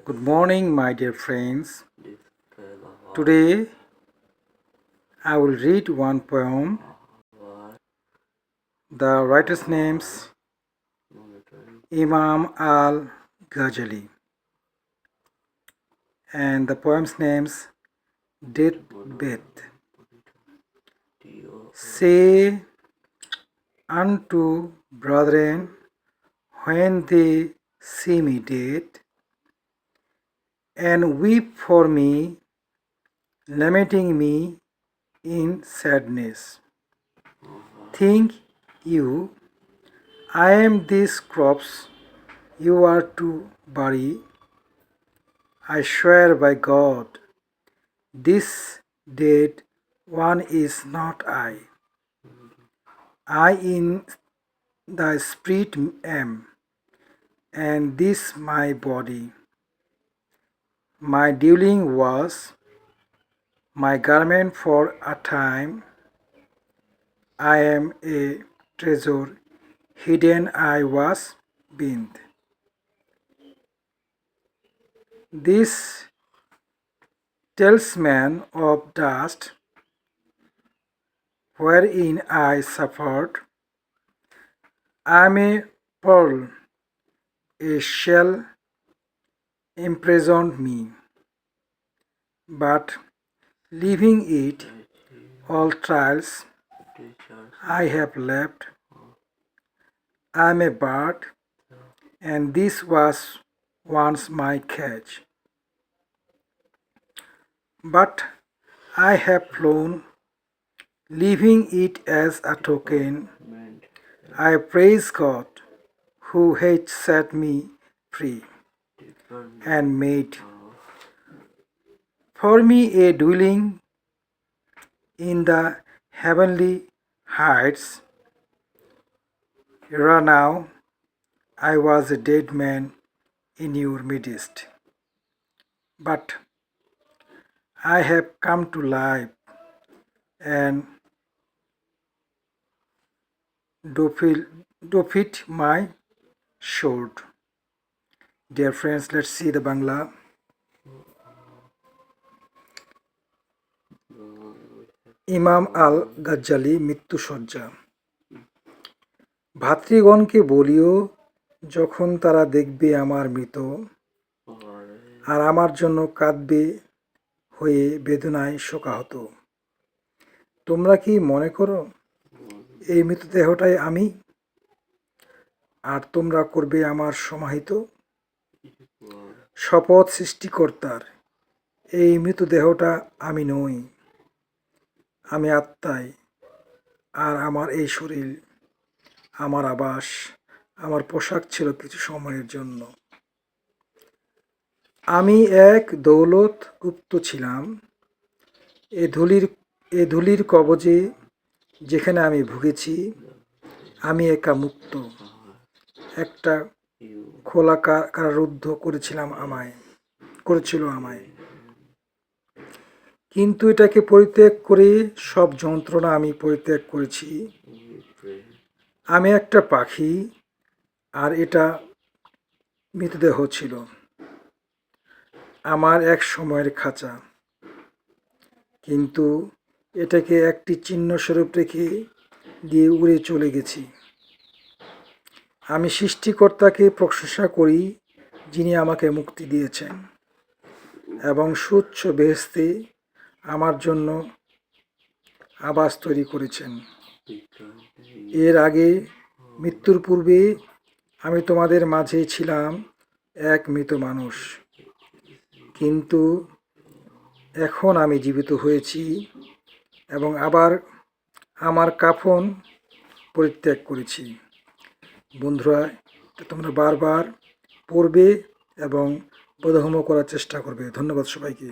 Good morning, my dear friends. Today I will read one poem. The writer's name's Imam al-Ghazali, and the poem's name's Deathbed. Say unto brethren when they see me dead, and weep for me, lamenting me in sadness. Think you, I am this corpse you are to bury? I swear by God, this dead one is not I. I in the spirit am, and this my body. My dwelling was my garment for a time. I am a treasure hidden I was bind. This talisman of dust wherein I suffered, I am a pearl, a shell imprisoned me, but leaving it all trials I have left. I am a bird, and this was once my cage. But I have flown, leaving it as a token. I praise God who hath set me free and made for me a dwelling in the heavenly heights. Ere now I was a dead man in your midst, but I have come to life and doffed my sword. Dear friends, let's see the Bangla. ইমাম আল গাজ্জালি মৃত্যুশয্যা। ভাতৃগণকে বলিও, যখন তারা দেখবে আমার মৃত, আর আমার জন্য কাঁদবে হয়ে বেদনায় শোকাহত, তোমরা কি মনে করো এই মৃতদেহটাই আমি, আর তোমরা করবে আমার সমাহিত? শপথ সৃষ্টিকর্তার, এই মৃতদেহটা আমি নই, আমি আত্মাই, আর আমার এই শরীর আমার আবাস, আমার পোশাক ছিল কিছু সময়ের জন্য। আমি এক দৌলত গুপ্ত ছিলাম এ ধূলির কবজে, যেখানে আমি ভুগেছি। আমি একা মুক্ত, একটা খোলা কারারুদ্ধ করেছিল আমায়। কিন্তু এটাকে পরিত্যাগ করে সব যন্ত্রণা আমি পরিত্যাগ করেছি। আমি একটা পাখি, আর এটা মৃতদেহ ছিল আমার এক সময়ের খাঁচা, কিন্তু এটাকে একটি চিহ্নস্বরূপ রেখে দিয়ে উড়ে চলে গেছি। আমি সৃষ্টিকর্তাকে প্রশংসা করি, যিনি আমাকে মুক্তি দিয়েছেন এবং স্বচ্ছ বেহেশতে আমার জন্য আবাস তৈরি করেছেন। এর আগে, মৃত্যুর পূর্বে, আমি তোমাদের মাঝে ছিলাম এক মৃত মানুষ, কিন্তু এখন আমি জীবিত হয়েছি এবং আবার আমার কাফন পরিত্যাগ করেছি। বন্ধুরা, তোমরা বারবার পড়বে এবং বোধগম্য করার চেষ্টা করবে। ধন্যবাদ সবাইকে।